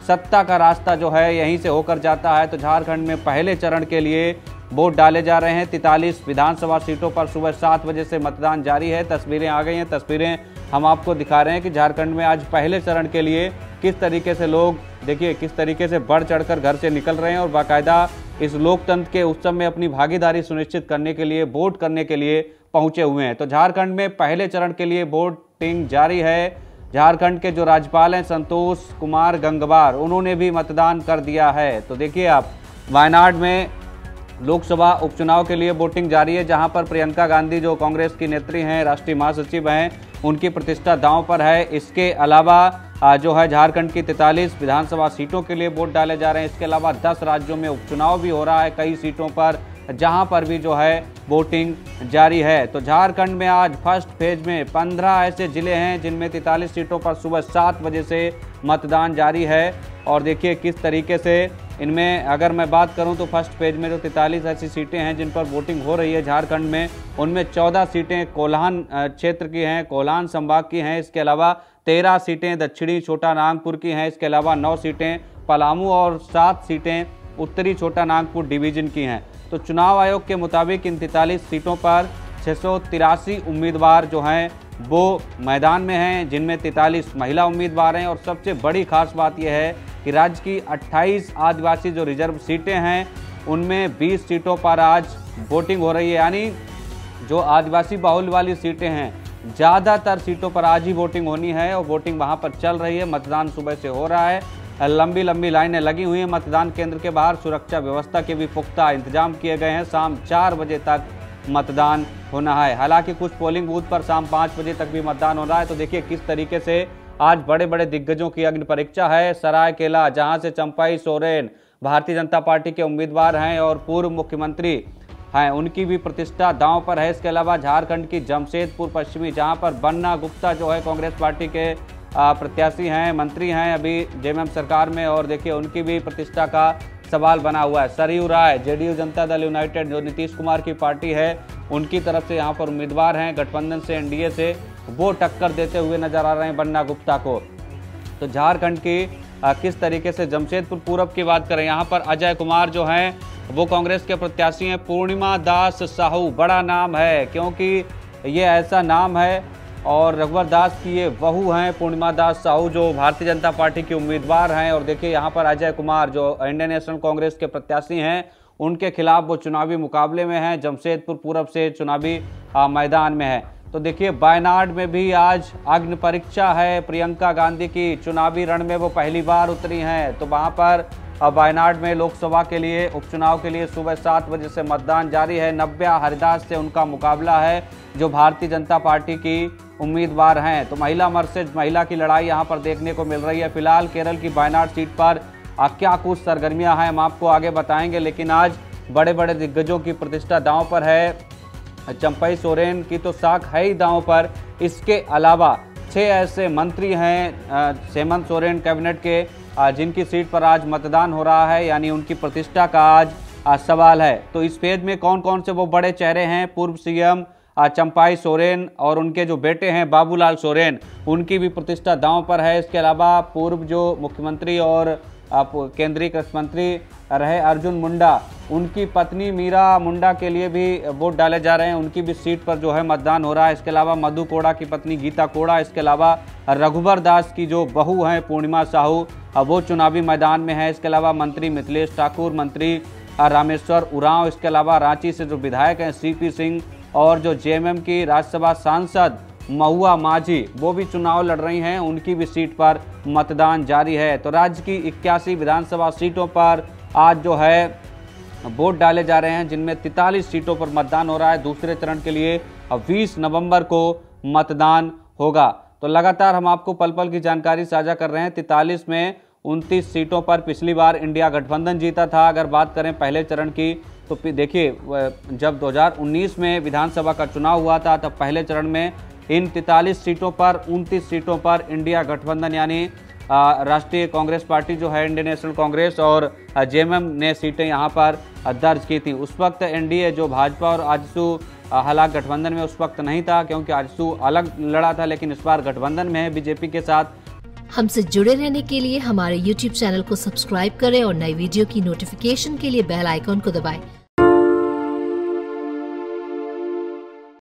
सत्ता का रास्ता जो है यहीं से होकर जाता है। तो झारखंड में पहले चरण के लिए वोट डाले जा रहे हैं। 43 विधानसभा सीटों पर सुबह 7 बजे से मतदान जारी है। तस्वीरें आ गई हैं, तस्वीरें हम आपको दिखा रहे हैं कि झारखंड में आज पहले चरण के लिए किस तरीके से लोग देखिए किस तरीके से बढ़ चढ़कर घर से निकल रहे हैं और बाकायदा इस लोकतंत्र के उत्सव में अपनी भागीदारी सुनिश्चित करने के लिए वोट करने के लिए पहुंचे हुए हैं। तो झारखंड में पहले चरण के लिए वोटिंग जारी है। झारखंड के जो राज्यपाल हैं संतोष कुमार गंगवार, उन्होंने भी मतदान कर दिया है। तो देखिए आप, वायनाड में लोकसभा उपचुनाव के लिए वोटिंग जारी है, जहां पर प्रियंका गांधी जो कांग्रेस की नेत्री हैं, राष्ट्रीय महासचिव हैं, उनकी प्रतिष्ठा दांव पर है। इसके अलावा जो है झारखंड की 43 विधानसभा सीटों के लिए वोट डाले जा रहे हैं। इसके अलावा 10 राज्यों में उपचुनाव भी हो रहा है कई सीटों पर, जहां पर भी जो है वोटिंग जारी है। तो झारखंड में आज फर्स्ट फेज में 15 ऐसे जिले हैं जिनमें 43 सीटों पर सुबह 7 बजे से मतदान जारी है। और देखिए किस तरीके से इनमें अगर मैं बात करूं तो फर्स्ट फेज में जो 43 ऐसी सीटें हैं जिन पर वोटिंग हो रही है झारखंड में, उनमें 14 सीटें कोल्हान क्षेत्र की हैं, कोल्हान संभाग की हैं। इसके अलावा 13 सीटें दक्षिणी छोटा नागपुर की हैं। इसके अलावा 9 सीटें पलामू और 7 सीटें उत्तरी छोटा नागपुर डिवीजन की हैं। तो चुनाव आयोग के मुताबिक इन 43 सीटों पर 683 उम्मीदवार जो हैं वो मैदान में हैं, जिनमें 43 महिला उम्मीदवार हैं। और सबसे बड़ी खास बात यह है कि राज्य की 28 आदिवासी जो रिजर्व सीटें हैं उनमें 20 सीटों पर आज वोटिंग हो रही है। यानी जो आदिवासी बाहुल वाली सीटें हैं, ज़्यादातर सीटों पर आज ही वोटिंग होनी है और वोटिंग वहां पर चल रही है। मतदान सुबह से हो रहा है, लंबी लंबी लाइनें लगी हुई हैं मतदान केंद्र के बाहर। सुरक्षा व्यवस्था के भी पुख्ता इंतजाम किए गए हैं। शाम 4 बजे तक मतदान होना है। हालांकि कुछ पोलिंग बूथ पर शाम 5 बजे तक भी मतदान हो रहा है। तो देखिए किस तरीके से आज बड़े बड़े दिग्गजों की अग्नि परीक्षा है। सरायकेला, जहां से चंपाई सोरेन भारतीय जनता पार्टी के उम्मीदवार हैं और पूर्व मुख्यमंत्री हैं, उनकी भी प्रतिष्ठा दांव पर है। इसके अलावा झारखंड की जमशेदपुर पश्चिमी, जहां पर बन्ना गुप्ता जो है कांग्रेस पार्टी के प्रत्याशी हैं, मंत्री हैं अभी जेएमएम सरकार में, और देखिए उनकी भी प्रतिष्ठा का सवाल बना हुआ है। सरयू राय जेडीयू जनता दल यूनाइटेड जो नीतीश कुमार की पार्टी है, उनकी तरफ से यहाँ पर उम्मीदवार हैं। गठबंधन से एनडीए से वो टक्कर देते हुए नजर आ रहे हैं बन्ना गुप्ता को। तो झारखंड की किस तरीके से जमशेदपुर पूरब की बात करें, यहाँ पर अजय कुमार जो हैं वो कांग्रेस के प्रत्याशी हैं। पूर्णिमा दास साहू, बड़ा नाम है क्योंकि ये ऐसा नाम है, और रघुवर दास की ये बहू हैं पूर्णिमा दास साहू जो भारतीय जनता पार्टी के उम्मीदवार हैं। और देखिए यहाँ पर अजय कुमार जो इंडियन नेशनल कांग्रेस के प्रत्याशी हैं, उनके खिलाफ वो चुनावी मुकाबले में हैं। जमशेदपुर पूरब से चुनावी मैदान में है। तो देखिए वायनाड में भी आज अग्नि परीक्षा है। प्रियंका गांधी की चुनावी रण में वो पहली बार उतरी हैं। तो वहाँ पर वायनाड में लोकसभा के लिए उपचुनाव के लिए सुबह 7 बजे से मतदान जारी है। नव्या हरिदास से उनका मुकाबला है जो भारतीय जनता पार्टी की उम्मीदवार हैं। तो महिला वर्सेज महिला की लड़ाई यहाँ पर देखने को मिल रही है। फिलहाल केरल की वायनाड सीट पर क्या कुछ सरगर्मियां हैं हम आपको आगे बताएंगे, लेकिन आज बड़े बड़े दिग्गजों की प्रतिष्ठा दांव पर है। चंपाई सोरेन की तो साख है ही दांव पर। इसके अलावा 6 ऐसे मंत्री हैं हेमंत सोरेन कैबिनेट के, जिनकी सीट पर आज मतदान हो रहा है, यानी उनकी प्रतिष्ठा का आज सवाल है। तो इस फेज में कौन कौन से वो बड़े चेहरे हैं, पूर्व सीएम चंपाई सोरेन और उनके जो बेटे हैं बाबूलाल सोरेन, उनकी भी प्रतिष्ठा दांव पर है। इसके अलावा पूर्व जो मुख्यमंत्री और केंद्रीय कृषि मंत्री रहे अर्जुन मुंडा, उनकी पत्नी मीरा मुंडा के लिए भी वोट डाले जा रहे हैं। उनकी भी सीट पर जो है मतदान हो रहा है। इसके अलावा मधु कोड़ा की पत्नी गीता कोड़ा, इसके अलावा रघुवर दास की जो बहू हैं पूर्णिमा साहू, वो चुनावी मैदान में है। इसके अलावा मंत्री मिथिलेश ठाकुर, मंत्री रामेश्वर उरांव, इसके अलावा रांची से जो विधायक हैं सीपी सिंह, और जो जेएमएम की राज्यसभा सांसद महुआ माझी, वो भी चुनाव लड़ रही हैं। उनकी भी सीट पर मतदान जारी है। तो राज्य की 81 विधानसभा सीटों पर आज जो है वोट डाले जा रहे हैं, जिनमें 43 सीटों पर मतदान हो रहा है। दूसरे चरण के लिए 20 नवंबर को मतदान होगा। तो लगातार हम आपको पल पल की जानकारी साझा कर रहे हैं। 43 में 29 सीटों पर पिछली बार इंडिया गठबंधन जीता था। अगर बात करें पहले चरण की, तो देखिए जब 2019 में विधानसभा का चुनाव हुआ था, तब पहले चरण में इन 43 सीटों पर 29 सीटों पर इंडिया गठबंधन यानी राष्ट्रीय कांग्रेस पार्टी जो है, इंडियन नेशनल कांग्रेस और जेएमएम ने सीटें यहां पर दर्ज की थी। उस वक्त एनडीए जो भाजपा और आजसू हालांकि गठबंधन में उस वक्त नहीं था, क्योंकि आजसू अलग लड़ा था, लेकिन इस बार गठबंधन में है बीजेपी के साथ। हमसे जुड़े रहने के लिए हमारे YouTube चैनल को सब्सक्राइब करें और नई वीडियो की नोटिफिकेशन के लिए बेल आइकॉन को दबाएं।